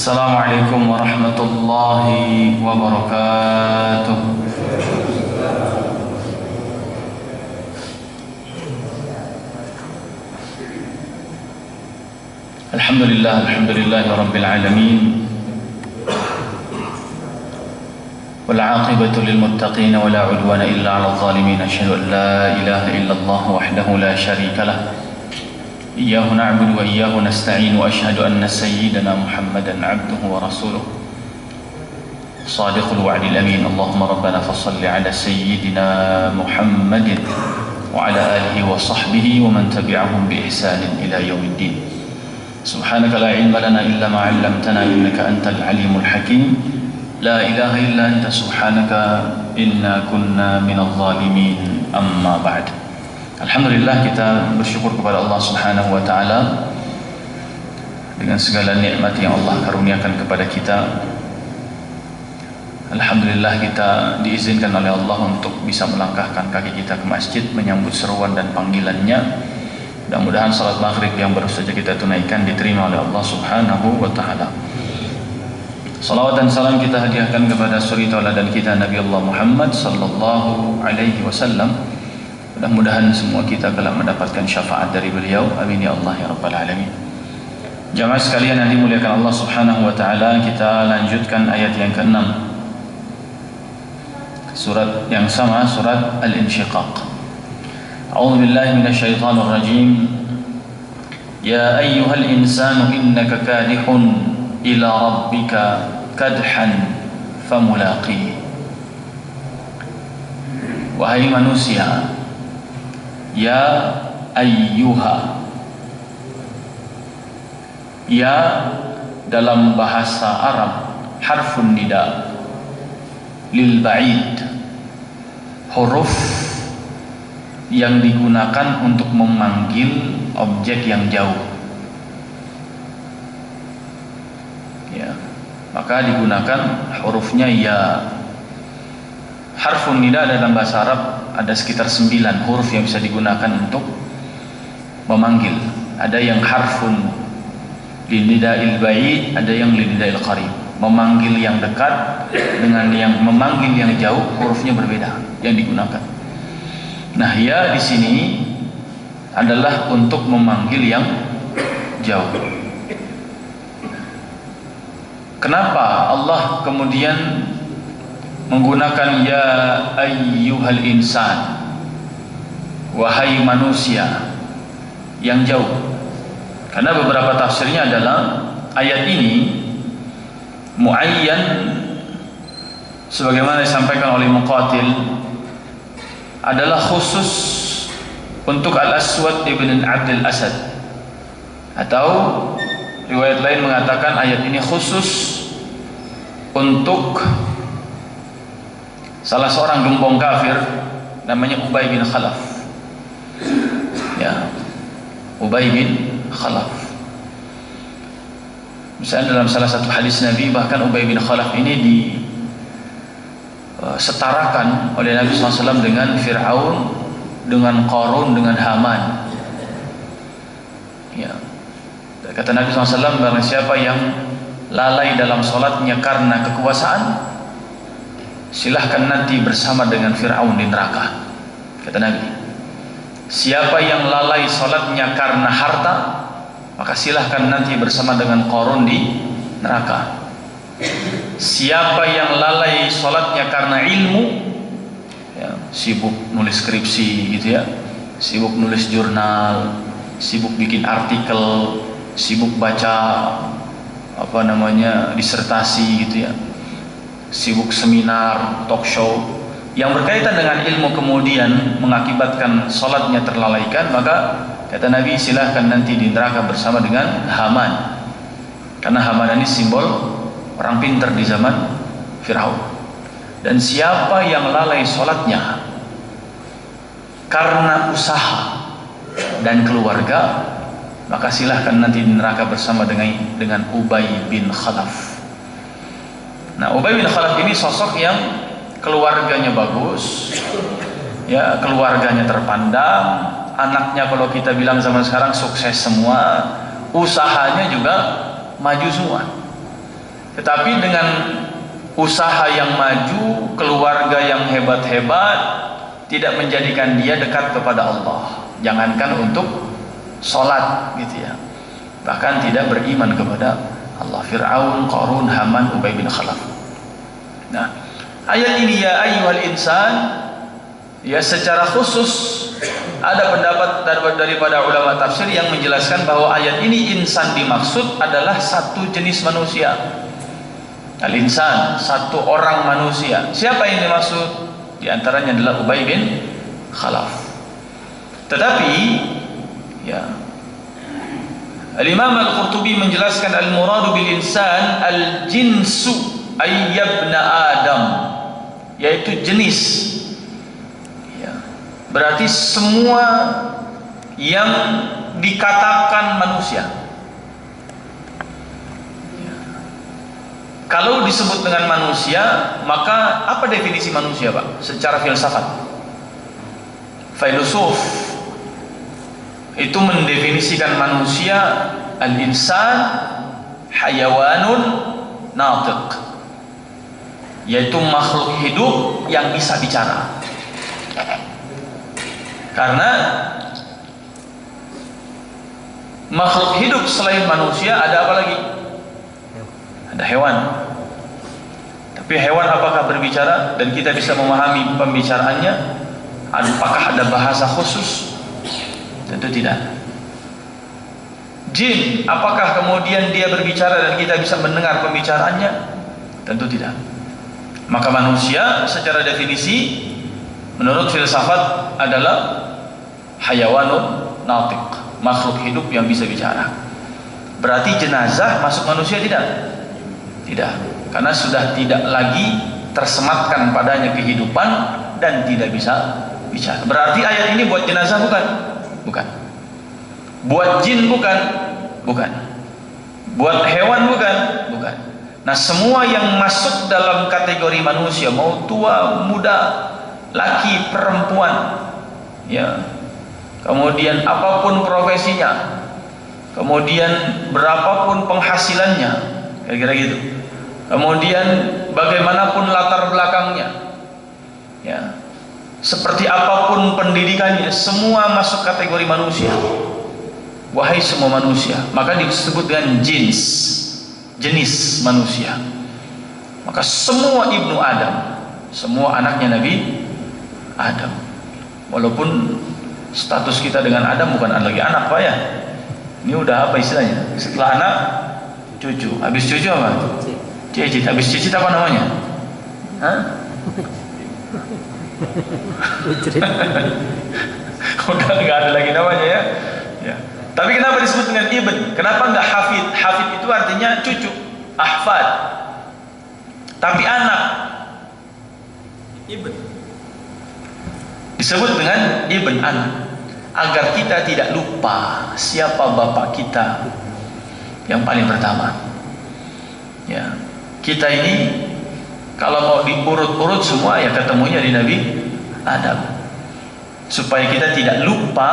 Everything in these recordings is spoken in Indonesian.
Assalamualaikum warahmatullahi wabarakatuh. Alhamdulillahi rabbil alamin. Wal 'aqibatu lil muttaqin wa la 'udwana illa 'alal zalimin. Asyhadu an la ilaha illallah wahdahu la syarika lah. Iyyahu na'budu wa iyyahu nasta'in wa asyhadu anna sayyidana Muhammadan 'abduhu wa rasuluh. Shadiqul wa'dil amin. Allahumma rabbana fashalli 'ala sayyidina Muhammadin wa 'ala alihi wa sahbihi wa man tabi'ahum bi ihsanin ila yaumiddin. Subhanaka la 'ilma lana illa ma 'allamtana innaka antal 'alimul hakim. La ilaha illa anta subhanaka inna kunna minadh zalimin. Amma ba'd. Alhamdulillah, kita bersyukur kepada Allah Subhanahu wa taala dengan segala nikmat yang Allah karuniakan kepada kita. Alhamdulillah, kita diizinkan oleh Allah untuk bisa melangkahkan kaki kita ke masjid menyambut seruan dan panggilannya. Mudah-mudahan salat maghrib yang baru saja kita tunaikan diterima oleh Allah Subhanahu wa taala. Salawat dan salam kita hadiahkan kepada suri tauladan kita Nabi Allah Muhammad sallallahu alaihi wasallam. Mudah-mudahan semua kita kelak mendapatkan syafaat dari beliau. Amin ya Allah ya rabbal alamin. Jamaah sekalian yang dimuliakan Allah Subhanahu wa taala, kita lanjutkan ayat yang ke-6. Surat yang sama, surat Al-Insyiqaq. A'udzu billahi minasyaitonir rajim. Ya ayyuhal insanu innaka kadihun ila rabbika kadhan famulaqih. Wahai manusia, ya ayyuha. Ya dalam bahasa Arab harfun nida lil ba'id, huruf yang digunakan untuk memanggil objek yang jauh. Ya, maka digunakan hurufnya ya. Harfun nida dalam bahasa Arab ada sekitar 9 huruf yang bisa digunakan untuk memanggil. Ada yang harfun linida'il ba'id, ada yang linida'il qarib. Memanggil yang dekat dengan yang memanggil yang jauh, hurufnya berbeda yang digunakan. Nah, ya di sini adalah untuk memanggil yang jauh. Kenapa Allah kemudian menggunakan ya ayyuhal insan, wahai manusia yang jauh? Karena beberapa tafsirnya adalah ayat ini muayyan, sebagaimana disampaikan oleh Muqatil, adalah khusus untuk Al-Aswad ibn Abdul Asad, atau riwayat lain mengatakan ayat ini khusus untuk salah seorang gembong kafir namanya Ubay bin Khalaf. Ya, Ubay bin Khalaf. Misalnya dalam salah satu hadis Nabi, bahkan Ubay bin Khalaf ini disetarakan oleh Nabi SAW dengan Fir'aun, dengan Qarun, dengan Haman. Ya. Kata Nabi SAW, barang siapa yang lalai dalam sholatnya karena kekuasaan, silahkan nanti bersama dengan Fir'aun di neraka. Kata Nabi, siapa yang lalai sholatnya karena harta, maka silahkan nanti bersama dengan Qarun di neraka. Siapa yang lalai sholatnya karena ilmu, ya, sibuk nulis skripsi gitu ya, sibuk nulis jurnal, sibuk bikin artikel, sibuk baca disertasi gitu ya, sibuk seminar, talk show yang berkaitan dengan ilmu, kemudian mengakibatkan sholatnya terlalaikan, maka kata Nabi, silahkan nanti di neraka bersama dengan Haman. Karena Haman ini simbol orang pintar di zaman Fir'aun. Dan siapa yang lalai sholatnya karena usaha dan keluarga, maka silahkan nanti di neraka bersama dengan Ubay bin Khalaf. Nah, Ubay bin Khalaf ini sosok yang keluarganya bagus, ya, keluarganya terpandang, anaknya kalau kita bilang zaman sekarang sukses semua, usahanya juga maju semua. Tetapi dengan usaha yang maju, keluarga yang hebat-hebat, tidak menjadikan dia dekat kepada Allah. Jangankan untuk sholat gitu ya, bahkan tidak beriman kepada Allah. Fir'aun, Qarun, Haman, Ubay bin Khalaf. Nah, ayat ini ya ayyuhal insan, ya secara khusus ada pendapat daripada ulama tafsir yang menjelaskan bahwa ayat ini insan dimaksud adalah satu jenis manusia. Al-insan, satu orang manusia. Siapa yang dimaksud? Di antaranya adalah Ubay bin Khalaf. Tetapi ya, Al-Imam Al-Qurtubi menjelaskan al-muradu bil insan al-jinsu ayyabna Adam, yaitu jenis. Ya, berarti semua yang dikatakan manusia. Kalau disebut dengan manusia, maka apa definisi manusia, Pak? Secara filsafat, filosof itu mendefinisikan manusia al-insan hayawanun natiq, yaitu makhluk hidup yang bisa bicara. Karena makhluk hidup selain manusia ada apa lagi? Ada hewan. Tapi hewan apakah berbicara dan kita bisa memahami pembicaraannya? Apakah ada bahasa khusus? Tentu tidak. Jin, apakah kemudian dia berbicara dan kita bisa mendengar pembicaraannya? Tentu tidak. Maka manusia secara definisi menurut filsafat adalah hayawanun natiq, makhluk hidup yang bisa bicara. Berarti jenazah masuk manusia tidak? Tidak, karena sudah tidak lagi tersematkan padanya kehidupan dan tidak bisa bicara. Berarti ayat ini buat jenazah bukan? Bukan. Buat jin bukan? Bukan. Buat hewan bukan? Bukan. Nah, semua yang masuk dalam kategori manusia, mau tua, muda, laki, perempuan, ya, kemudian apapun profesinya, kemudian berapapun penghasilannya, kira-kira gitu, kemudian bagaimanapun latar belakangnya, ya, seperti apapun pendidikannya, semua masuk kategori manusia. Wahai semua manusia, maka disebut dengan jenis manusia. Maka semua ibnu Adam, semua anaknya Nabi Adam, walaupun status kita dengan Adam bukan lagi anak, Pak ya. Ini udah apa istilahnya? Setelah anak, cucu. Habis cucu apa? Cicit. Habis cicit apa namanya? Hah? Udah nggak ada lagi namanya ya. Ya. Tapi kenapa disebut dengan ibn? Kenapa nggak hafid? Hafid itu artinya cucu, ahfad. Tapi anak, ibn, disebut dengan ibn, anak, agar kita tidak lupa siapa bapak kita yang paling pertama. Ya, kita ini kalau mau diurut-urut semua ya ketemunya di Nabi Adam, supaya kita tidak lupa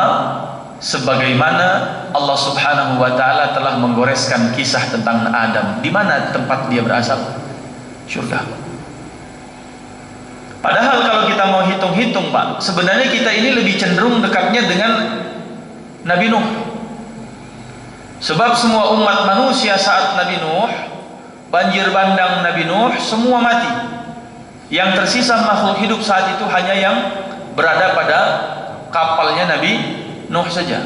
sebagaimana Allah Subhanahu wa taala telah menggoreskan kisah tentang Adam. Di mana tempat dia berasal? Surga. Padahal kalau kita mau hitung-hitung, Pak, sebenarnya kita ini lebih cenderung dekatnya dengan Nabi Nuh. Sebab semua umat manusia saat Nabi Nuh, banjir bandang Nabi Nuh, semua mati. Yang tersisa makhluk hidup saat itu hanya yang berada pada kapalnya Nabi Nuh saja.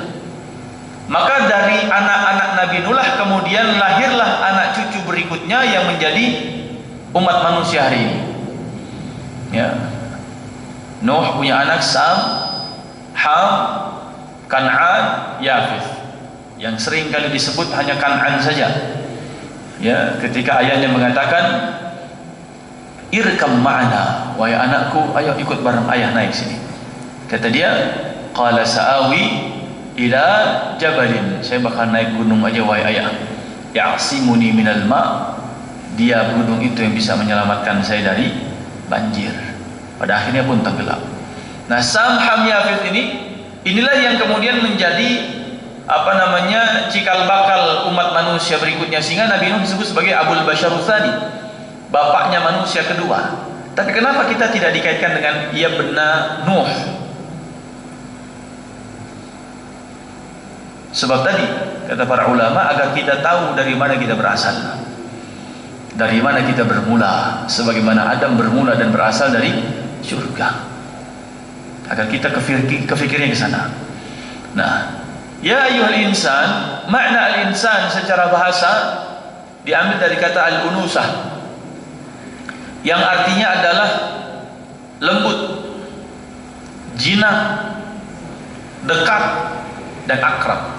Maka dari anak-anak Nabi Nuh lah kemudian lahirlah anak cucu berikutnya yang menjadi umat manusia hari ini. Ya. Nuh punya anak Sam, Ham, Kan'an, Yafith. Yang sering kali disebut hanya Kan'an saja. Ya, ketika ayahnya mengatakan, "Irkam ma'ana, wahai anakku, ayo ikut bareng ayah naik sini." Kata dia, qala sa'awi ila jabalin, saya bakal naik gunung aja wahai ayah, ya'simuni minal ma', dia gunung itu yang bisa menyelamatkan saya dari banjir. Pada akhirnya pun tenggelam. Nah, Sam, Ham, Yafith inilah yang kemudian menjadi cikal bakal umat manusia berikutnya, sehingga Nabi Nuh disebut sebagai Abul Basharul Tsani, bapaknya manusia kedua. Tapi kenapa kita tidak dikaitkan dengan ya bena Nuh? Sebab tadi kata para ulama, agar kita tahu dari mana kita berasal, dari mana kita bermula, sebagaimana Adam bermula dan berasal dari surga, agar kita kefirnya ke sana. Nah, ya ayyuhal insan, makna al-insan secara bahasa diambil dari kata al-unusah, yang artinya adalah lembut, jinak, dekat, dan akrab.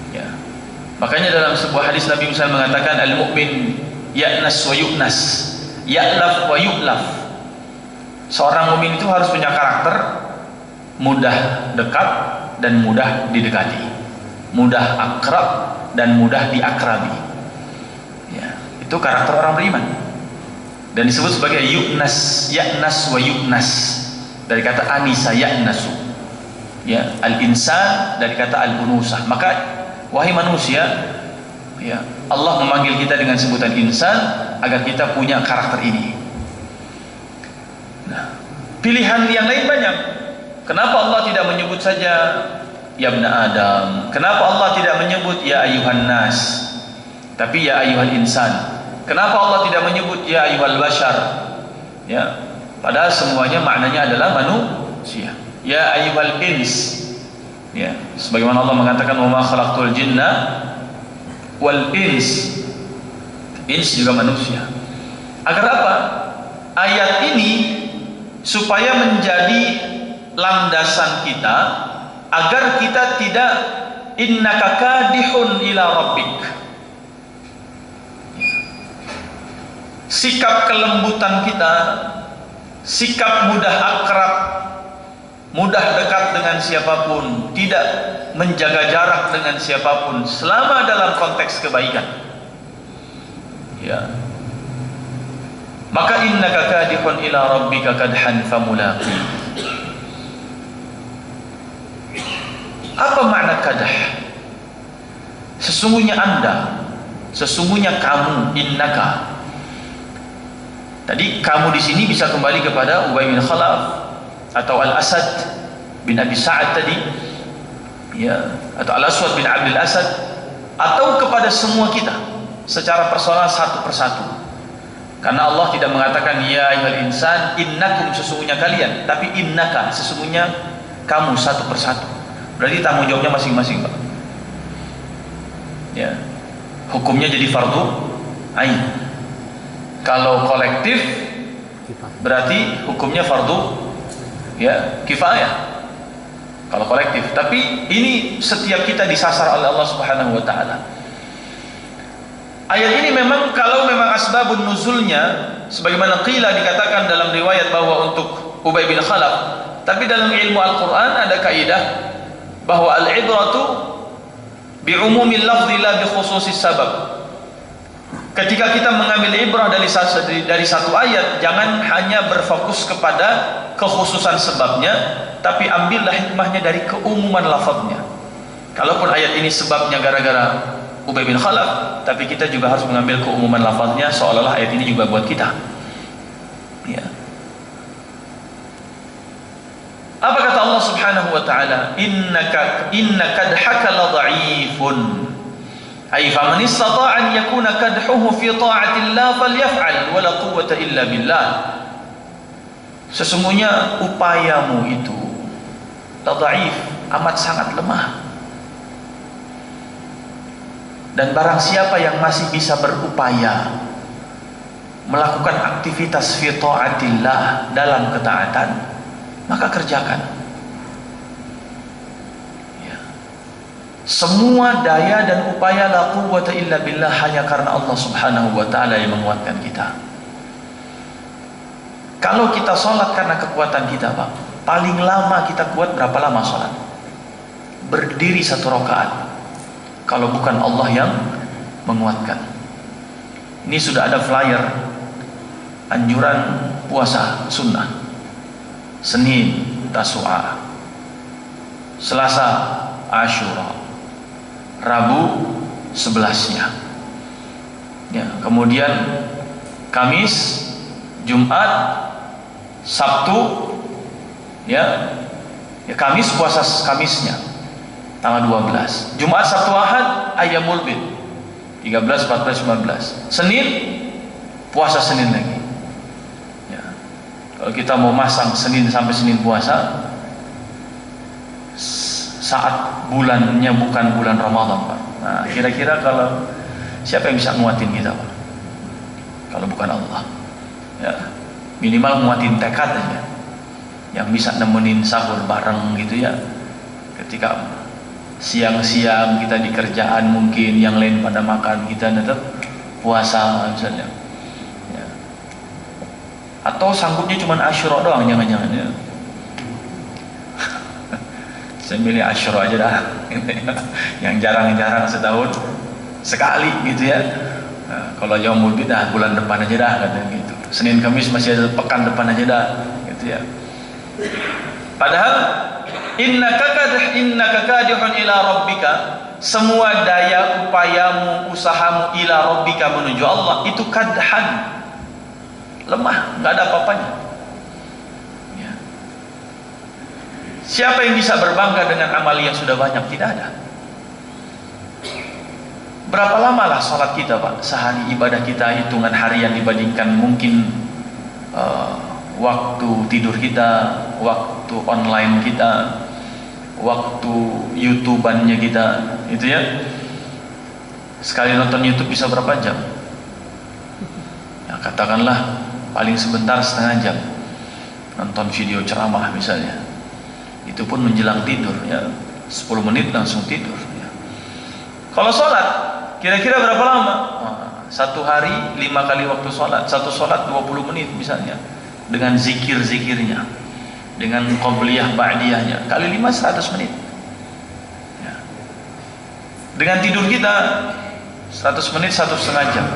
Ya. Makanya dalam sebuah hadis Nabi Muhammad mengatakan al-mu'min ya'nas wa yu'nas, ya'laf wa yu'laf. Seorang mukmin itu harus punya karakter mudah dekat dan mudah didekati, mudah akrab dan mudah diakrabi. Ya, itu karakter orang beriman. Dan disebut sebagai yu'nas, ya'nas wa yu'nas, dari kata anisa ya'nasu. Ya, al-insan dari kata al-unusah. Maka wahai manusia, ya, Allah memanggil kita dengan sebutan insan agar kita punya karakter ini. Nah, pilihan yang lain banyak. Kenapa Allah tidak menyebut saja ya ibna Adam? Kenapa Allah tidak menyebut ya ayyuhan nas, tapi ya ayyuhal insan? Kenapa Allah tidak menyebut ya ayyuhal bashar? Ya, padahal semuanya maknanya adalah manusia. Ya ayyuhal ins. Ya, sebagaimana Allah mengatakan wa ma khalaqtul jinna wal ins. Ins juga manusia. Agar apa? Ayat ini supaya menjadi landasan kita agar kita tidak innaka kadihun ila rabbik. Sikap kelembutan kita, sikap mudah akrab, mudah dekat dengan siapapun, tidak menjaga jarak dengan siapapun selama dalam konteks kebaikan. Ya. Maka innaka kadihun ila rabbika kadhan famulaqi. Apa makna kadah? Sesungguhnya Anda, sesungguhnya kamu, innaka. Tadi kamu di sini bisa kembali kepada Ubay bin Khalaf atau Al-Asad bin Abi Sa'ad tadi, ya, atau Al-Aswad bin Abdul Asad, atau kepada semua kita secara personal satu persatu. Karena Allah tidak mengatakan ya ayyuhal insan innakum, sesungguhnya kalian, tapi innaka, sesungguhnya kamu, satu persatu. Berarti tanggung jawabnya masing-masing, Pak. Ya. Hukumnya jadi fardu ain. Kalau kolektif berarti hukumnya fardu ya kifayah. Kalau kolektif, tapi ini setiap kita disasar oleh Allah Subhanahu wa taala. Ayat ini memang kalau memang asbabun nuzulnya sebagaimana qila dikatakan dalam riwayat bahwa untuk Ubay bin Khalaf, tapi dalam ilmu Al-Qur'an ada kaidah bahwa al-ibratu bi umumil lafzi la bi khususis sabab. Ketika kita mengambil ibrah dari satu ayat, jangan hanya berfokus kepada kekhususan sebabnya, tapi ambillah hikmahnya dari keumuman lafaznya. Kalaupun ayat ini sebabnya gara-gara Ubay bin Khalaf, tapi kita juga harus mengambil keumuman lafaznya, seolah-olah ayat ini juga buat kita. Ya. Apa kata Allah Subhanahu wa taala? Innaka dhaka la dha'ifun. Ay faman istata'a an yakuna kadhuhu fi ta'atillah falyaf'al wa la quwwata illa billah. Sesungguhnya upayamu itu dhaif, amat sangat lemah. Dan barang siapa yang masih bisa berupaya melakukan aktivitas fi ta'atillah, dalam ketaatan, maka kerjakan. Semua daya dan upaya la quwwata illa billah hanya karena Allah Subhanahu wa taala yang menguatkan kita. Kalau kita sholat karena kekuatan kita, Pak, paling lama kita kuat berapa lama sholat? Berdiri 1 rakaat. Kalau bukan Allah yang menguatkan. Ini sudah ada flyer anjuran puasa sunnah. Senin Tasu'a, Selasa Asyura, Rabu 11-nya. Ya, kemudian Kamis, Jumat, Sabtu, ya, Kamis puasa Kamisnya tanggal 12. Jumat, Sabtu, Ahad Ayyamul Bid 13, 14, 15. Senin puasa Senin lagi. Ya. Kalau kita mau masang Senin sampai Senin puasa, saat bulannya bukan bulan Ramadan, Pak. Nah, kira-kira kalau siapa yang bisa nguatin kita, Pak? Kalau bukan Allah. Ya, minimal nguatin tekad aja. Yang bisa nemenin sahur bareng gitu ya. Ketika siang-siang kita di kerjaan mungkin yang lain pada makan, kita tetap puasa misalnya. Ya. Atau sanggupnya cuma Asyura doang, jangan-jangan ya. Saya milih Asyura aja dah. Yang jarang-jarang setahun sekali gitu ya. Nah, kalau Yaumul Bid bulan depan aja dah katanya gitu. Senin Kamis masih ada pekan depan aja dah gitu ya. Padahal innaka kadihun ila rabbika, semua daya upayamu, usahamu ila rabbika menuju Allah itu kadhan, lemah, nggak ada apa-apanya. Ya. Siapa yang bisa berbangga dengan amal yang sudah banyak? Tidak ada. Berapa lama lah sholat kita, Pak? Sehari ibadah kita hitungan harian dibandingkan mungkin waktu tidur kita, waktu online kita, waktu YouTubannya kita, itu ya. Sekali nonton YouTube bisa berapa jam? Ya, katakanlah paling sebentar setengah jam. Nonton video ceramah misalnya. Itu pun menjelang tidur ya. 10 menit langsung tidur ya. Kalau sholat kira-kira berapa lama? Satu hari 5 kali waktu sholat. Satu sholat 20 menit misalnya. Dengan zikir-zikirnya, dengan qobliyah ba'diyahnya, kali 5 100 menit ya. Dengan tidur kita 100 menit 1,5 jam.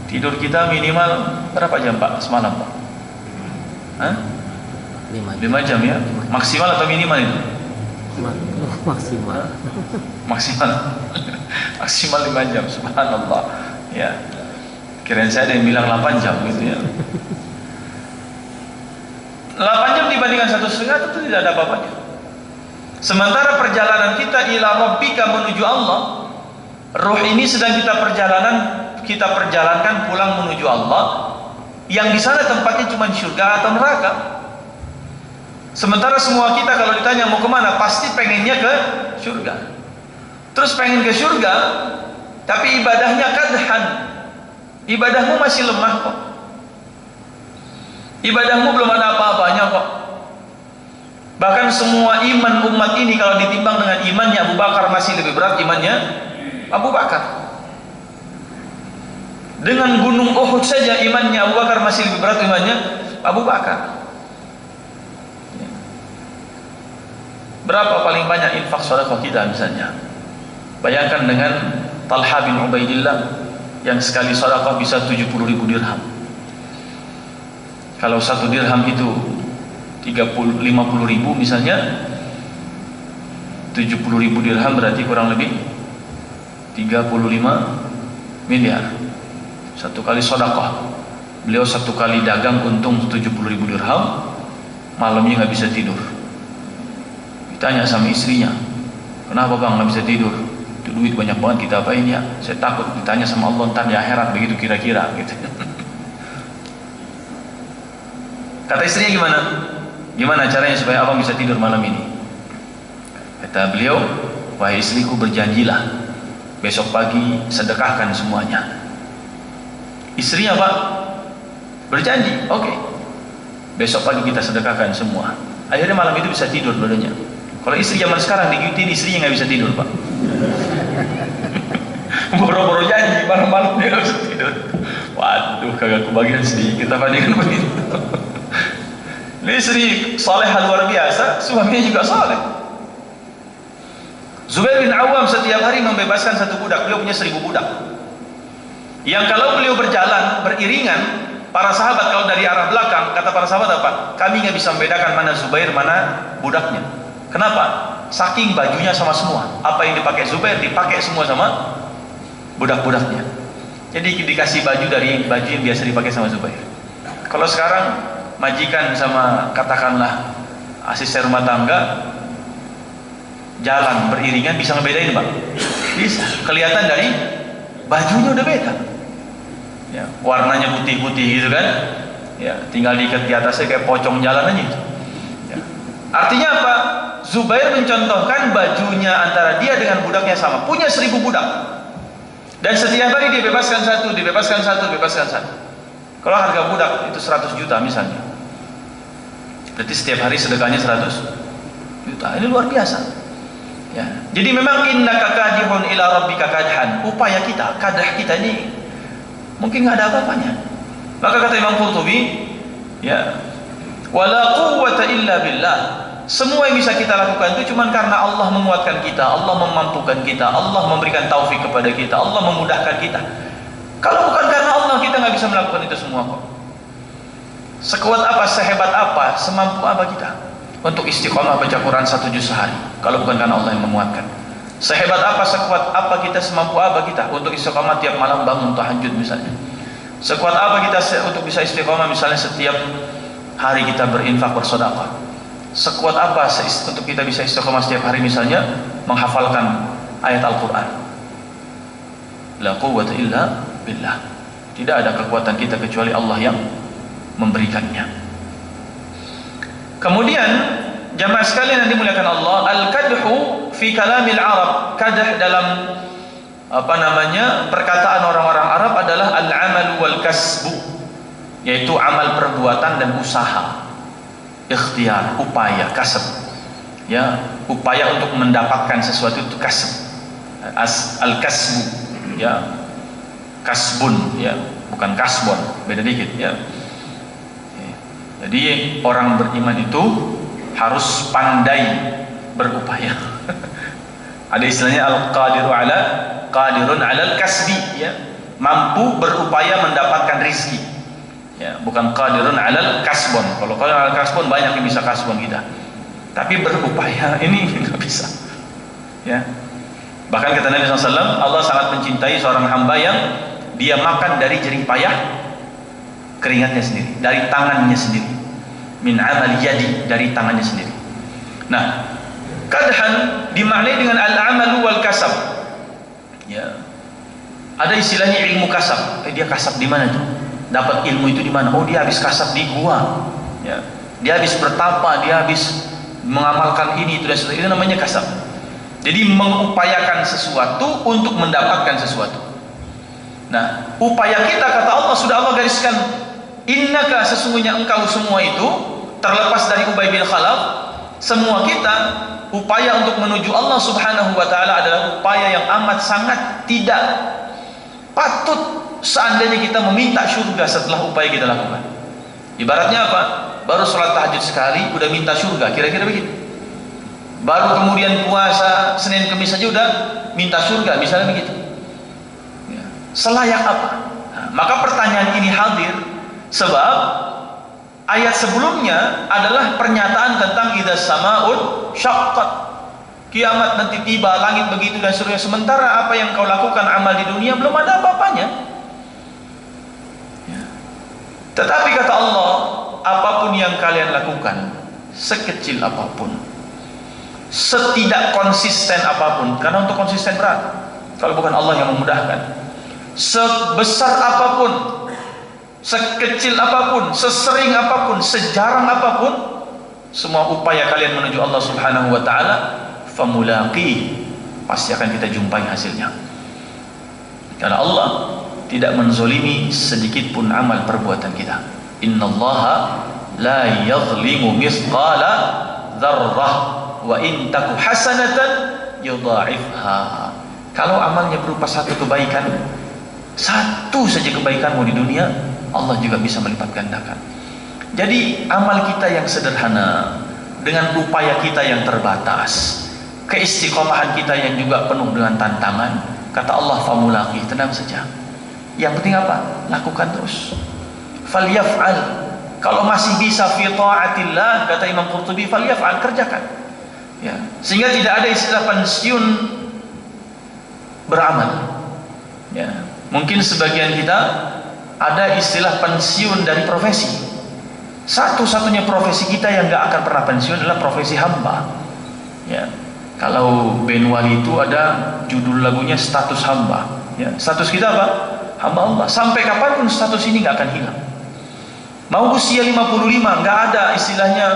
Tidur kita minimal berapa jam, Pak, semalam, Pak? 5 jam ya? Maksimal atau minimal itu? Maksimal. Maksimal 5 jam, subhanallah ya. Kirain saya ada yang bilang 8 jam gitu ya. 8 jam dibandingkan 1,5 itu tidak ada apa-apanya. Sementara perjalanan kita ila rabbika menuju Allah, ruh ini sedang kita perjalankan pulang menuju Allah, yang di sana tempatnya cuma surga atau neraka. Sementara semua kita kalau ditanya mau kemana, pasti pengennya ke surga. Terus pengen ke surga, tapi ibadahnya kadhan, ibadahmu masih lemah kok. Ibadahmu belum ada apa-apanya kok. Bahkan semua iman umat ini kalau ditimbang dengan imannya Abu Bakar masih lebih berat imannya Abu Bakar. Dengan gunung Uhud saja imannya Abu Bakar masih lebih berat imannya Abu Bakar. Berapa paling banyak infak sedekah kita misalnya? Bayangkan dengan Talha bin Ubaidillah yang sekali sedekah bisa 70.000 dirham. Kalau 1 dirham itu 50.000 misalnya, 70.000 dirham berarti kurang lebih 35 miliar. Satu kali sedekah. Beliau satu kali dagang untung 70.000 dirham, malamnya nggak bisa tidur. Ditanya sama istrinya, kenapa bang nggak bisa tidur? Itu duit banyak banget, kita apain ya? Saya takut ditanya sama Allah ntar di akhirat begitu kira-kira gitu. Kata istrinya gimana? Gimana caranya supaya abang bisa tidur malam ini? Kata beliau, wahai istriku, berjanjilah besok pagi sedekahkan semuanya. Istrinya Pak berjanji, oke. Besok pagi kita sedekahkan semua. Akhirnya malam itu bisa tidur dua-duanya. Kalau istri zaman sekarang digituin, istrinya nggak bisa tidur, Pak. Boro-boro janji, malam-malam dia nggak bisa tidur. Waduh, kagak kebagian sedikit apa dia kan begitu. Istri salehah luar biasa, suaminya juga saleh. Zubair bin Awam setiap hari membebaskan 1 budak. Beliau punya 1.000 budak. Yang kalau beliau berjalan beriringan, para sahabat kalau dari arah belakang, kata para sahabat apa? Kami nggak bisa membedakan mana Zubair, mana budaknya. Kenapa? saking bajunya sama semua. Apa yang dipakai Zubair dipakai semua sama budak-budaknya. Jadi dikasih baju dari baju yang biasa dipakai sama Zubair. Kalau sekarang majikan sama katakanlah asisten rumah tangga jalan beriringan, bisa ngebedain Pak? Bisa. Kelihatan dari bajunya udah beda. Ya, warnanya putih-putih gitu kan? Ya, tinggal diikat di atasnya kayak pocong jalan aja itu. Ya. Artinya apa? Zubair mencontohkan bajunya antara dia dengan budaknya sama. Punya 1000 budak. Dan setiap hari dia bebaskan satu, dibebaskan satu, bebaskan satu. Kalau harga budak itu 100 juta misalnya, berarti setiap hari sedekahnya 100 juta. Ini luar biasa. Ya. Jadi memang innaka kadihun ila rabbika kadhan. Upaya kita, kadah kita ini mungkin nggak ada apa-apanya. Maka kata Imam Qurtubi, ya, wala quwwata illa billah. Semua yang bisa kita lakukan itu cuma karena Allah menguatkan kita, Allah memampukan kita, Allah memberikan taufik kepada kita, Allah memudahkan kita. Kalau bukan karena Allah, kita nggak bisa melakukan itu semua kok. Sekuat apa, sehebat apa, semampu apa kita untuk istiqomah baca Quran 1 juz sehari, kalau bukan karena Allah yang menguatkan. Sehebat apa, sekuat apa kita, semampu apa kita untuk istiqomah tiap malam bangun tahajud misalnya. Sekuat apa kita untuk bisa istiqomah misalnya setiap hari kita berinfak, bersedekah. Sekuat apa untuk kita bisa istiqomah setiap hari misalnya menghafalkan ayat Al-Quran. La quwwata illa billah. Tidak ada kekuatan kita kecuali Allah yang memberikannya. Kemudian jamaah sekalian yang dimuliakan Allah, al-kadhu fi kalamil Arab. Kadah dalam perkataan orang-orang Arab adalah al-amal wal kasbu, yaitu amal perbuatan dan usaha, ikhtiar, upaya, kasab. Ya, upaya untuk mendapatkan sesuatu itu kasab. Al-kasbu, ya, kasbun, ya, bukan kasbon, beda dikit, ya. Jadi orang beriman itu harus pandai berupaya. Ada istilahnya qadirun 'alal kasbi, ya, mampu berupaya mendapatkan rizki. Ya, bukan qadirun 'alal kasbon. Kalau qadirun 'alal kasbon banyak yang bisa kasbon kita. Tapi berupaya ini nggak bisa. Ya. Bahkan kata Nabi SAW, Allah sangat mencintai seorang hamba yang dia makan dari jerih payah keringatnya sendiri, dari tangannya sendiri. Min amal yadi, dari tangannya sendiri. Nah, kadhan dimaknai dengan al-amalu wal kasab. Ya. Ada istilahnya ilmu kasab. Dia kasab di mana tuh? Dapat ilmu itu di mana? Oh, dia habis kasab di gua. Ya. Dia habis bertapa, dia habis mengamalkan ini itu dan sebagainya. Itu namanya kasab. Jadi mengupayakan sesuatu untuk mendapatkan sesuatu. Nah, upaya kita kata Allah, sudah Allah gariskan, innaka, sesungguhnya engkau semua itu, terlepas dari Ubay bin Khalaf, semua kita upaya untuk menuju Allah Subhanahu wa taala adalah upaya yang amat sangat tidak patut seandainya kita meminta surga setelah upaya kita lakukan. Ibaratnya apa? Baru sholat tahajud sekali udah minta surga, kira-kira begitu. Baru kemudian puasa Senin Kamis saja udah minta surga, misalnya begitu. Ya. Selayak apa? Nah, maka pertanyaan ini hadir sebab ayat sebelumnya adalah pernyataan tentang idza sama'un syaqqat, kiamat nanti tiba, langit begitu dan seterusnya. Sementara apa yang kau lakukan amal di dunia belum ada apa-apanya. Ya. Tetapi kata Allah, apapun yang kalian lakukan, sekecil apapun, setidak konsisten apapun, karena untuk konsisten berat kalau bukan Allah yang memudahkan, sebesar apapun, sekecil apapun, sesering apapun, sejarang apapun, semua upaya kalian menuju Allah Subhanahu wa taala, famulaqi, pasti akan kita jumpai hasilnya. Karena Allah tidak menzolimi sedikit pun amal perbuatan kita. Innallaha la yadhlimu mithqala dzarrah wa in taku hasanatan yudha'ifha. Kalau amalnya berupa satu kebaikan, satu saja kebaikanmu di dunia, Allah juga bisa melipat gandakan. Jadi amal kita yang sederhana dengan upaya kita yang terbatas, keistiqomahan kita yang juga penuh dengan tantangan, kata Allah, famulaqi, tenang saja. Yang penting apa? Lakukan terus. Falyaf'al. Kalau masih bisa fi ta'atillah, kata Imam Qurtubi, falyaf'al, kerjakan. Ya, sehingga tidak ada istilah pensiun beramal. Ya, mungkin sebagian kita ada istilah pensiun dari profesi. Satu-satunya profesi kita yang nggak akan pernah pensiun adalah profesi hamba. Ya, kalau Ben Wali itu ada judul lagunya status hamba. Ya, status kita apa? Hamba Allah. Sampai kapanpun status ini nggak akan hilang. Mau usia 55 nggak ada istilahnya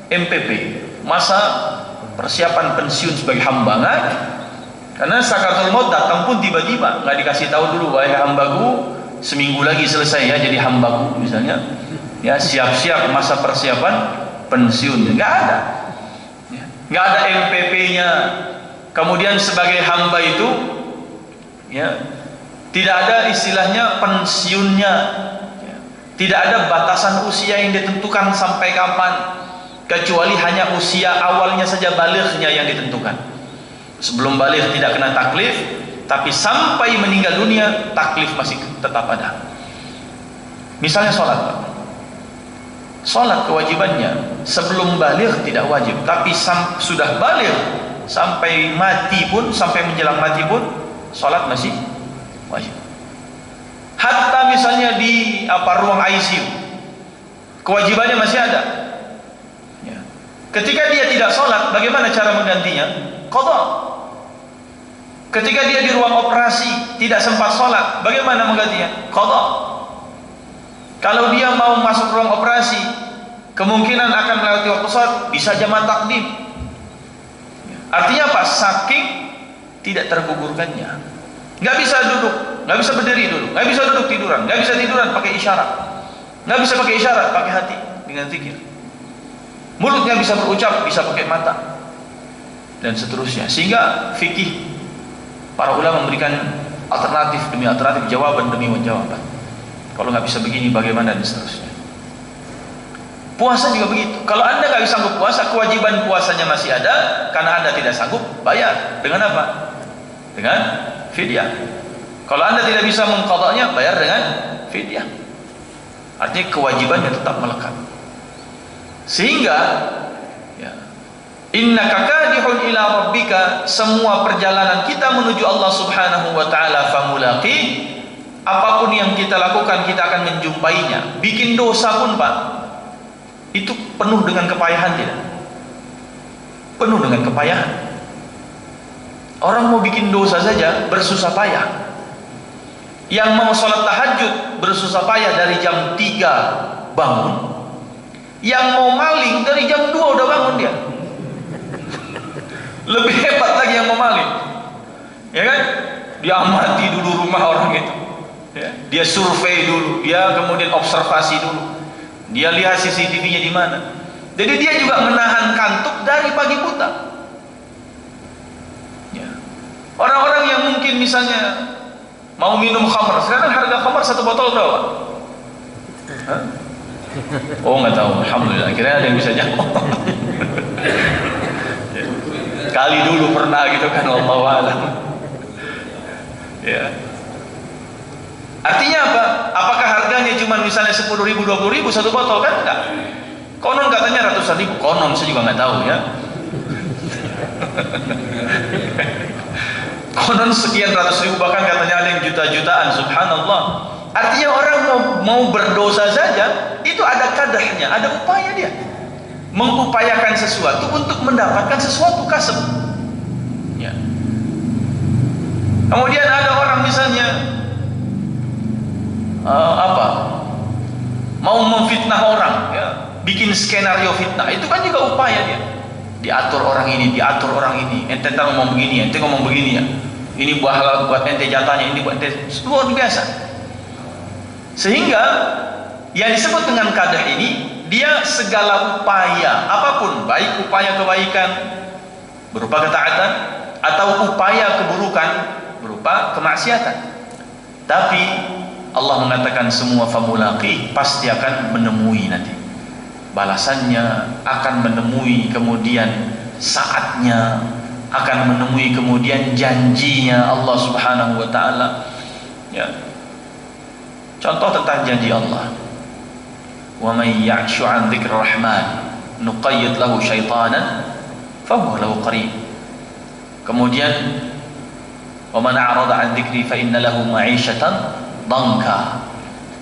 MPP, masa persiapan pensiun sebagai hamba, nggak ada. Karena sakaratul maut datang pun tiba-tiba, nggak dikasih tahu dulu, wahai hambaku, seminggu lagi selesai ya jadi hambaku misalnya. Ya, siap-siap masa persiapan pensiun, nggak ada. Nggak ada MPP-nya. Kemudian sebagai hamba itu, ya, tidak ada istilahnya pensiunnya. Ya, tidak ada batasan usia yang ditentukan sampai kapan, kecuali hanya usia awalnya saja balighnya yang ditentukan. Sebelum baligh tidak kena taklif, tapi sampai meninggal dunia taklif masih tetap ada. Misalnya sholat, sholat kewajibannya sebelum baligh tidak wajib, tapi sudah baligh sampai mati pun, sampai menjelang mati pun sholat masih wajib. Hatta misalnya di ruang ICU kewajibannya masih ada. Ya. Ketika dia tidak sholat, bagaimana cara menggantinya? Qadha. Ketika dia di ruang operasi tidak sempat sholat, bagaimana menggantinya? Qadha. Kalau dia mau masuk ruang operasi, kemungkinan akan melewati waktu sholat, bisa jamak takdim. Artinya apa? Saking tidak tergugurkannya. Nggak bisa duduk, nggak bisa berdiri dulu, nggak bisa duduk tiduran, nggak bisa tiduran pakai isyarat, nggak bisa pakai isyarat, pakai hati dengan zikir. Mulutnya bisa berucap, bisa pakai mata, dan seterusnya. Sehingga fikih para ulama memberikan alternatif demi alternatif, jawaban demi jawaban. Kalau nggak bisa begini bagaimana, dan seterusnya. Puasa juga begitu. Kalau anda nggak bisa sanggup puasa, kewajiban puasanya masih ada. Karena anda tidak sanggup, bayar. Dengan apa? Dengan fidyah. Kalau anda tidak bisa mengqadanya, bayar dengan fidyah. Artinya kewajibannya tetap melekat. Sehingga ya, innaka kadihun ila rabbika, semua perjalanan kita menuju Allah Subhanahu wa taala famulaqi. Apapun yang kita lakukan, kita akan menjumpainya. Bikin dosa pun, Pak, itu penuh dengan kepayahan, tidak? Penuh dengan kepayahan. Orang mau bikin dosa saja bersusah payah. Yang mau sholat tahajud bersusah payah dari jam 3 bangun. Yang mau maling dari jam 2 udah bangun dia. Lebih hebat lagi yang mau maling, ya kan? Dia amati dulu rumah orang itu, ya. Dia survei dulu, dia kemudian observasi dulu, dia lihat CCTV-nya di mana. Jadi dia juga menahan kantuk dari pagi buta. Ya. Orang-orang yang mungkin misalnya mau minum khamr, sekarang harga khamr satu botol berapa? Hah? Oh, nggak tahu. Alhamdulillah, akhirnya ada yang bisa jawab. Kali dulu pernah gitu kan, wallahu a'lam. Ya. Artinya apa? Apakah harganya cuma misalnya 10.000, 20.000 satu botol? Kan enggak. Konon katanya ratusan ribu. Konon saya juga nggak tahu ya. Konon sekian ratus ribu, bahkan katanya ada yang juta-jutaan. Subhanallah. Artinya orang mau berdosa saja itu ada kadahnya, ada upaya dia mengupayakan sesuatu untuk mendapatkan sesuatu kasab. Ya. Kemudian ada orang misalnya mau memfitnah orang, ya, bikin skenario fitnah, itu kan juga upaya dia. Diatur orang ini, diatur orang ini. Ente ngomong begini, ente ngomong begini ya. Ini buat ente jatahnya, ini buat ente, luar biasa. Sehingga yang disebut dengan kadah ini, dia segala upaya apapun, baik upaya kebaikan berupa ketaatan atau upaya keburukan berupa kemaksiatan, tapi Allah mengatakan semua famulaqi, pasti akan menemui nanti balasannya, akan menemui kemudian saatnya, akan menemui kemudian janjinya Allah Subhanahu wa taala. Ya. Contoh tentang janji Allah, wa may ya'shu 'an dzikrir rahman nuqayyid lahu syaitanan fahuwa lahu qarin. Kemudian wa man a'rada 'an dzikri fa inna lahu ma'isyatan dhanka.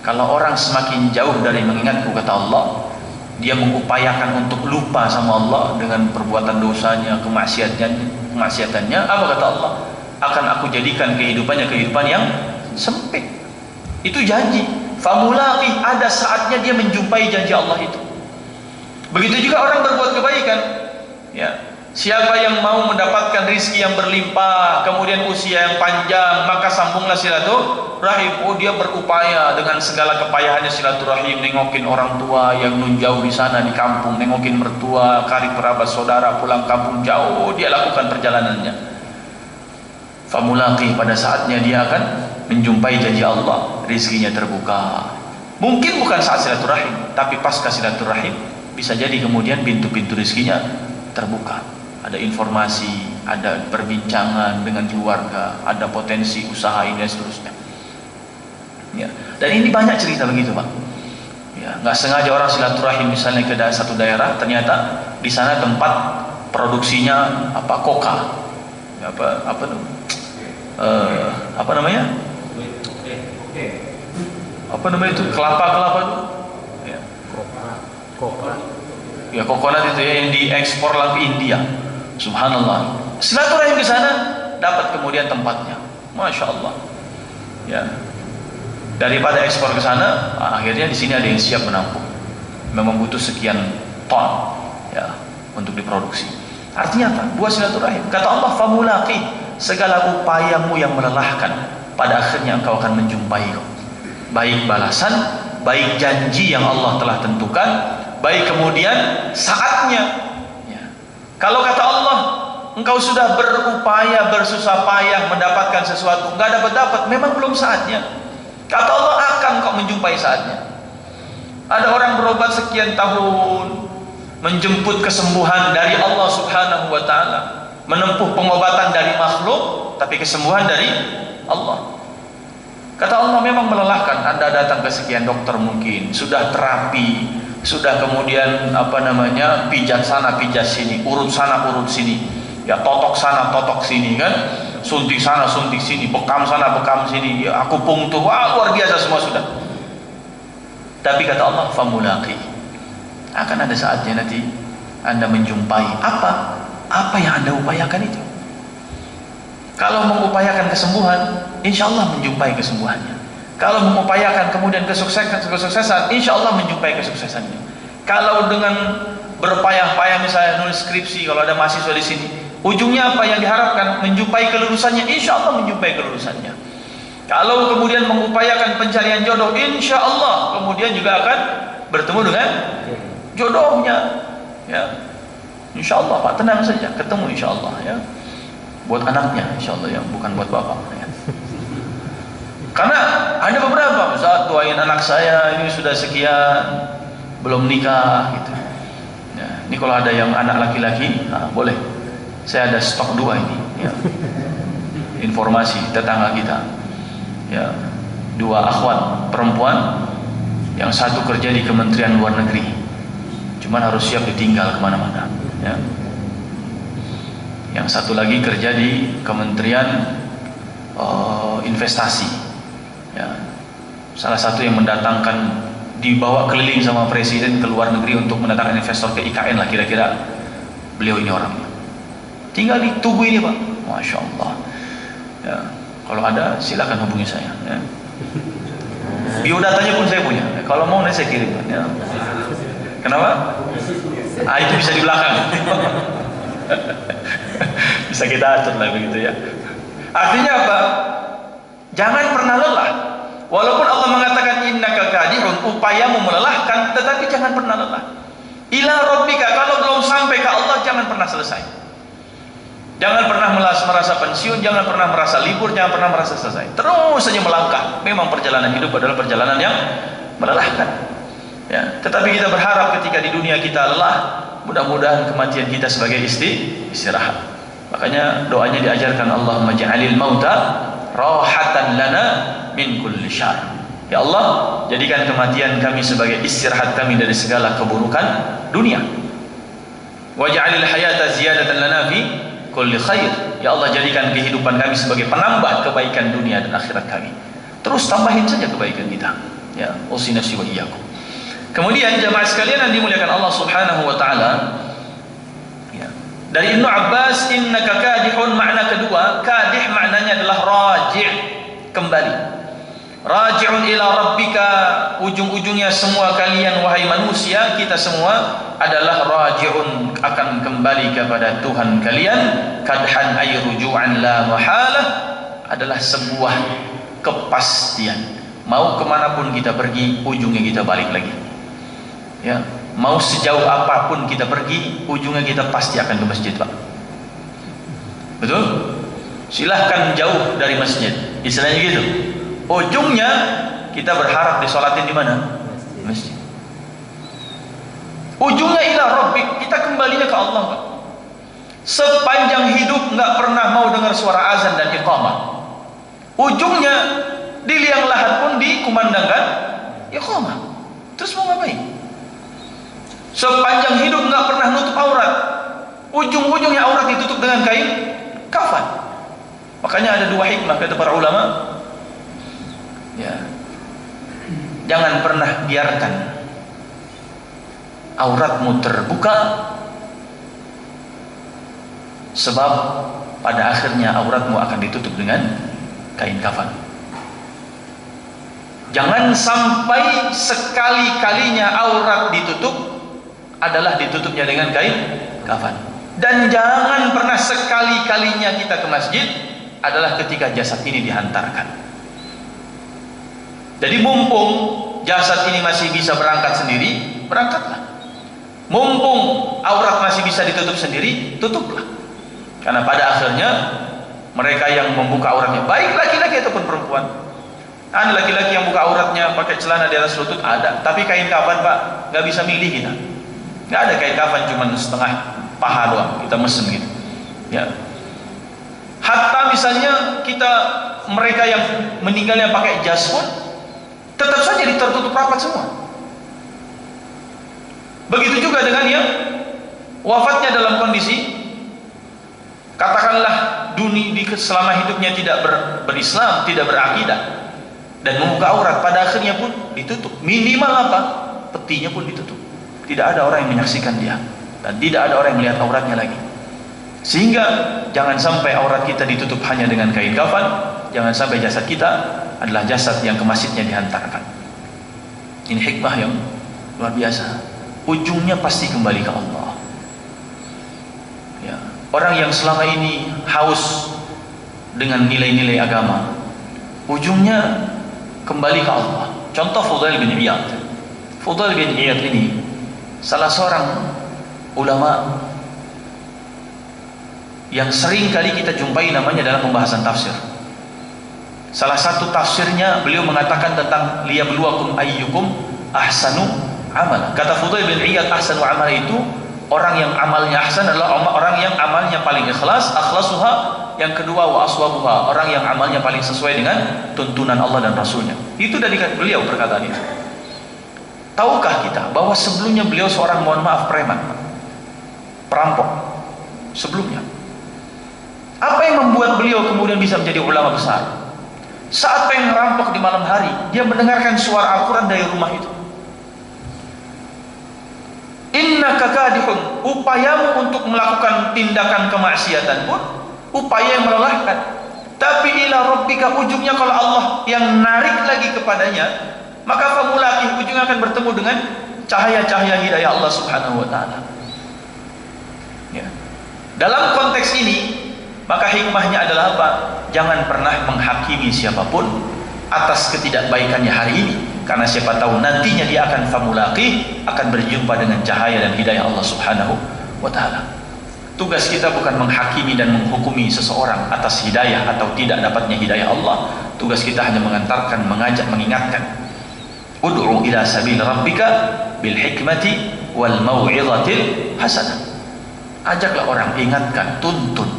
Kalau orang semakin jauh dari mengingatku, kata Allah, dia mengupayakan untuk lupa sama Allah dengan perbuatan dosanya, kemaksiatannya, apa kata Allah? Akan aku jadikan kehidupannya kehidupan yang sempit. Itu janji. Famulaqi, ada saatnya dia menjumpai janji Allah itu. Begitu juga orang berbuat kebaikan, ya. Siapa yang mau mendapatkan rizki yang berlimpah, kemudian usia yang panjang, maka sambunglah silaturahim. Oh, dia berupaya dengan segala kepayahannya silaturahim, nengokin orang tua yang nun jauh di sana di kampung, nengokin mertua, karib kerabat saudara pulang kampung jauh, dia lakukan perjalanannya. Famulaqi, pada saatnya dia akan menjumpai janji Allah, rizkinya terbuka. Mungkin bukan saat silaturahim, tapi pasca silaturahim bisa jadi kemudian pintu-pintu rizkinya terbuka. Ada informasi, ada perbincangan dengan keluarga, ada potensi usaha ini dan seterusnya. Ya. Dan ini banyak cerita begitu, Pak. Ya, nggak sengaja orang silaturahim misalnya ke satu daerah, ternyata di sana tempat produksinya koka, apa namanya itu kelapa itu, ya. Koka. Ya, kokonat itu ya, yang diekspor ke India. Subhanallah. Silaturahim ke sana, dapat kemudian tempatnya. Masya Allah. Ya. Daripada ekspor ke sana, akhirnya di sini ada yang siap menampung. Memang butuh sekian ton, ya, untuk diproduksi. Artinya apa? Buat silaturahim. Kata Allah, famulaqi, segala upayamu yang melelahkan, pada akhirnya engkau akan menjumpaiku. Baik balasan, baik janji yang Allah telah tentukan, baik kemudian saatnya. Kalau kata Allah, engkau sudah berupaya, bersusah payah mendapatkan sesuatu, nggak dapat, memang belum saatnya. Kata Allah, akan kau menjumpai saatnya. Ada orang berobat sekian tahun, menjemput kesembuhan dari Allah Subhanahu wa Ta'ala, menempuh pengobatan dari makhluk, tapi kesembuhan dari Allah. Kata Allah, memang melelahkan. Anda datang ke sekian dokter, mungkin sudah terapi, sudah kemudian pijat sana pijat sini, urut sana urut sini, ya, totok sana totok sini, kan, suntik sana suntik sini, bekam sana bekam sini, ya, akupunktur, wah, luar biasa semua sudah. Tapi kata Allah, famulaqi, akan ada saatnya nanti Anda menjumpai apa yang Anda upayakan itu. Kalau mengupayakan kesembuhan, insya Allah menjumpai kesembuhannya. Kalau mengupayakan kemudian kesuksesan, insya Allah menjumpai kesuksesannya. Kalau dengan berpayah-payah misalnya nulis skripsi, kalau ada mahasiswa di sini, ujungnya apa yang diharapkan? Menjumpai kelulusannya, insya Allah menjumpai kelulusannya. Kalau kemudian mengupayakan pencarian jodoh, insya Allah kemudian juga akan bertemu dengan jodohnya. Ya, insya Allah, Pak, tenang saja, ketemu insya Allah, ya. Buat anaknya, insya Allah, ya, bukan buat bapak. Ya. Karena ada beberapa, Ustaz, doain anak saya ini sudah sekian belum nikah gitu. Ya, ini kalau ada yang anak laki-laki, boleh. Saya ada stok 2 ini. Ya. Informasi tetangga kita. Ya, 2 akhwat perempuan, yang satu kerja di Kementerian Luar Negeri, cuman harus siap ditinggal kemana-mana. Ya. Yang satu lagi kerja di Kementerian Investasi. Ya, salah satu yang mendatangkan, dibawa keliling sama presiden ke luar negeri untuk mendatangkan investor ke IKN lah, kira-kira beliau ini orangnya. Tinggal di Tugu ini, Pak. Masya Allah. Ya, kalau ada silakan hubungi saya. Ya. Biodatanya pun saya punya. Kalau mau nanti saya kirim. Ya. Kenapa? Itu bisa di belakang. Bisa kita atur lah begitu, ya. Artinya apa? Jangan pernah lelah. Walaupun Allah mengatakan innaka kadihun, upayamu melelahkan, tetapi jangan pernah lelah. Ila rabbika, kalau belum sampai ke Allah jangan pernah selesai. Jangan pernah merasa pensiun, jangan pernah merasa libur, jangan pernah merasa selesai. Terus saja melangkah. Memang perjalanan hidup adalah perjalanan yang melelahkan. Ya, tetapi kita berharap ketika di dunia kita lelah, mudah-mudahan kematian kita sebagai istirahat. Makanya doanya diajarkan, Allahumma ja'alil mauta rahatan lana min kulli syarr. Ya Allah, jadikan kematian kami sebagai istirahat kami dari segala keburukan dunia. Waj'alil hayata ziyadatan lana kulli khair. Ya Allah, jadikan kehidupan kami sebagai penambah kebaikan dunia dan akhirat kami. Terus tambahin saja kebaikan kita. Ya, usi nafsi wa iyyakum. Kemudian jamaah sekalian yang dimuliakan Allah Subhanahu wa taala, ya, dari Ibnu Abbas, innaka kadihun, makna kedua, kadih maknanya adalah raji', kembali. Raji'un ila rabbika, ujung-ujungnya semua kalian wahai manusia, kita semua adalah raji'un, akan kembali kepada Tuhan kalian. Kadhan ay ruju'an la mahalah, adalah sebuah kepastian. Mau kemanapun kita pergi, ujungnya kita balik lagi. Ya, mau sejauh apapun kita pergi, ujungnya kita pasti akan ke masjid, Pak. Betul? Silahkan jauh dari masjid, istilahnya gitu. Ujungnya kita berharap disolatin di mana? Masjid. Ujungnya ila rabbik, kita kembalinya ke Allah, Pak. Sepanjang hidup nggak pernah mau dengar suara azan dan iqamah. Ujungnya di liang lahat pun dikumandangkan iqamah. Terus mau ngapain? Sepanjang hidup nggak pernah nutup aurat. Ujung-ujungnya aurat ditutup dengan kain kafan. Makanya ada dua hikmah kata para ulama. Ya, jangan pernah biarkan auratmu terbuka, sebab pada akhirnya auratmu akan ditutup dengan kain kafan. Jangan sampai sekali-kalinya aurat ditutup adalah ditutupnya dengan kain kafan. Dan jangan pernah sekali-kalinya kita ke masjid adalah ketika jasad ini dihantarkan. Jadi mumpung jasad ini masih bisa berangkat sendiri, berangkatlah. Mumpung aurat masih bisa ditutup sendiri, tutuplah. Karena pada akhirnya mereka yang membuka auratnya, baik laki-laki ataupun perempuan. Ada laki-laki yang buka auratnya pakai celana di atas lutut, ada. Tapi kain kafan, Pak, nggak bisa milih kita. Nggak ada kain kafan, cuma setengah paha doang, kita mesem gitu. Ya. Hatta misalnya mereka yang meninggalnya pakai jas pun tetap saja tertutup rapat semua. Begitu juga dengan yang wafatnya dalam kondisi katakanlah selama hidupnya tidak berislam, tidak berakidah dan membuka aurat, pada akhirnya pun ditutup. Minimal apa? Petinya pun ditutup. Tidak ada orang yang menyaksikan dia dan tidak ada orang yang melihat auratnya lagi. Sehingga jangan sampai aurat kita ditutup hanya dengan kain kafan. Jangan sampai jasad kita adalah jasad yang ke masjidnya dihantarkan. Ini hikmah yang luar biasa. Ujungnya pasti kembali ke Allah. Ya. Orang yang selama ini haus dengan nilai-nilai agama, ujungnya kembali ke Allah. Contoh Fudail bin Iyad. Fudail bin Iyad ini salah seorang ulama yang sering kali kita jumpai namanya dalam pembahasan tafsir. Salah satu tafsirnya beliau mengatakan tentang liyabluwakum ayyukum ahsanu amala. Kata Fudail bin Iyad, ahsanu amala itu orang yang amalnya ahsan adalah orang yang amalnya paling ikhlas, akhlasuha. Yang kedua wa aswabuha, orang yang amalnya paling sesuai dengan tuntunan Allah dan Rasulnya. Itu dari beliau perkataan itu. Tahukah kita bahwa sebelumnya beliau seorang, mohon maaf, preman, perampok sebelumnya. Apa yang membuat beliau kemudian bisa menjadi ulama besar? Saat pengen merampok di malam hari, dia mendengarkan suara Al-Quran dari rumah itu. Innaka kadihun, upayamu untuk melakukan tindakan kemaksiatan pun upaya yang melelahkan. Tapi ila rabbika, ujungnya kalau Allah yang narik lagi kepadanya, maka famulaqih, ujungnya akan bertemu dengan cahaya-cahaya hidayah Allah Subhanahu wa taala. Ya. Dalam konteks ini, maka hikmahnya adalah apa? Jangan pernah menghakimi siapapun atas ketidakbaikannya hari ini, karena siapa tahu nantinya dia akan famulaqih, akan berjumpa dengan cahaya dan hidayah Allah Subhanahu wa taala. Tugas kita bukan menghakimi dan menghukumi seseorang atas hidayah atau tidak dapatnya hidayah Allah. Tugas kita hanya mengantarkan, mengajak, mengingatkan. Ud'u ila sabil rabbika bil hikmati wal mau'izatil hasanah. Ajaklah orang, ingatkan, tuntun,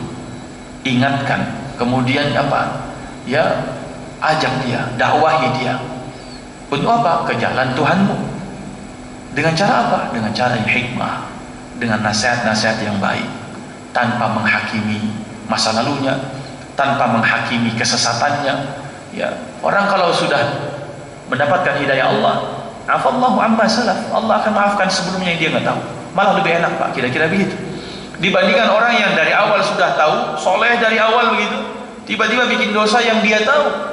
ingatkan, kemudian apa? Ya, ajak dia, dakwahi dia. Untuk apa? Ke jalan Tuhanmu. Dengan cara apa? Dengan cara yang hikmah, dengan nasihat-nasihat yang baik. tanpa menghakimi masa lalunya, tanpa menghakimi kesesatannya. Ya, orang kalau sudah mendapatkan hidayah Allah, afallahu amma salaf, Allah akan maafkan sebelumnya yang dia nggak tahu. Malah lebih enak Pak, kira-kira begitu. Dibandingkan orang yang dari awal sudah tahu, soleh dari awal begitu, tiba-tiba bikin dosa yang dia tahu.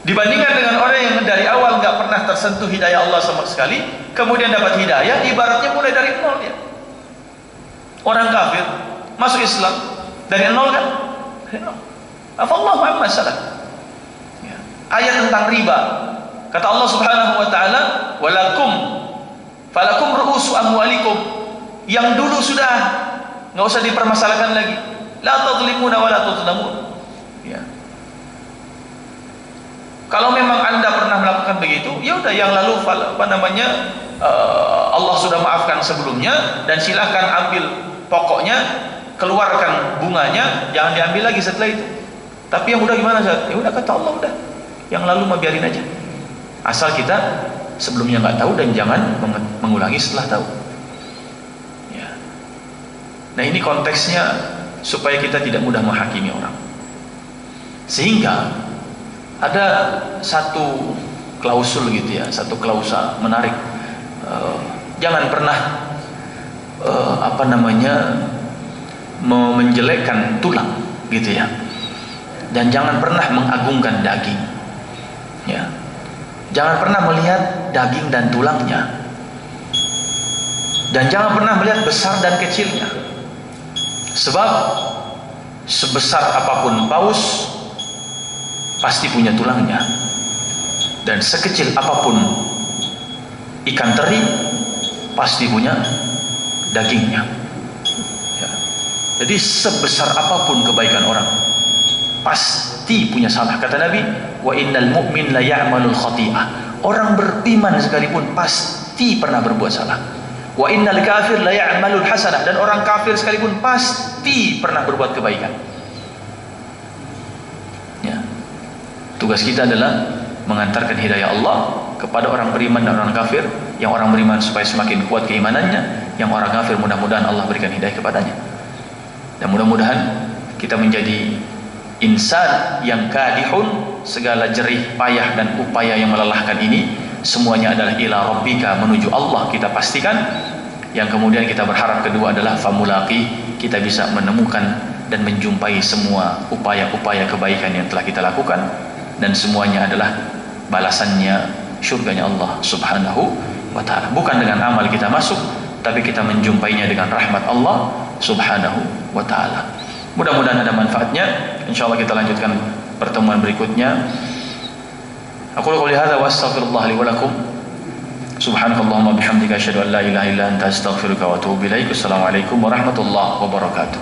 Dibandingkan dengan orang yang dari awal nggak pernah tersentuh hidayah Allah sama sekali, kemudian dapat hidayah, ibaratnya mulai dari nol ya. Orang kafir masuk Islam dari nol kan? Afallahu amma salaf. Ya. Ayat tentang riba, kata Allah Subhanahu wa taala, falakum ru'usu amwalikum, yang dulu sudah nggak usah dipermasalahkan lagi. La tadlimuna wa la tudlamun. Ya. Kalau memang Anda pernah melakukan begitu, ya udah yang lalu Allah sudah maafkan sebelumnya, dan silahkan ambil pokoknya, keluarkan bunganya, jangan diambil lagi setelah itu. Tapi yang udah gimana Ustaz? Ya udah, kata Allah udah, yang lalu mah biarin aja. Asal kita sebelumnya nggak tahu dan jangan mengulangi setelah tahu. Ya. Nah ini konteksnya supaya kita tidak mudah menghakimi orang. Sehingga ada satu klausul gitu ya, satu klausa menarik. Jangan pernah menjelekkan tulang gitu ya, dan jangan pernah mengagungkan daging ya. Jangan pernah melihat daging dan tulangnya, dan jangan pernah melihat besar dan kecilnya. Sebab sebesar apapun paus pasti punya tulangnya, dan sekecil apapun ikan teri pasti punya dagingnya ya. Jadi sebesar apapun kebaikan orang pasti punya salah. Kata Nabi, wa innal mu'min la ya'malul khati'ah, orang beriman sekalipun pasti pernah berbuat salah. Wa innal kafir la ya'malul hasanah, dan orang kafir sekalipun pasti pernah berbuat kebaikan ya. Tugas kita adalah mengantarkan hidayah Allah kepada orang beriman dan orang kafir. Yang orang beriman supaya semakin kuat keimanannya, yang orang kafir mudah-mudahan Allah berikan hidayah kepadanya. Dan mudah-mudahan kita menjadi insan yang kadihun, segala jerih payah dan upaya yang melelahkan ini semuanya adalah ila rabbika, menuju Allah kita pastikan. Yang kemudian kita berharap kedua adalah famulaqi, kita bisa menemukan dan menjumpai semua upaya-upaya kebaikan yang telah kita lakukan, dan semuanya adalah balasannya syurganya Allah Subhanahu wa ta'ala. Bukan dengan amal kita masuk, tapi kita menjumpainya dengan rahmat Allah Subhanahu wa ta'ala. Mudah-mudahan ada manfaatnya. InsyaAllah kita lanjutkan pertemuan berikutnya. Aku qouli hadza wa astaghfirullah li wa lakum. Subhanakallahumma bihamdika asyhadu an la ilaha illa anta astaghfiruka wa atubu ilaik. Assalamualaikum warahmatullahi wabarakatuh.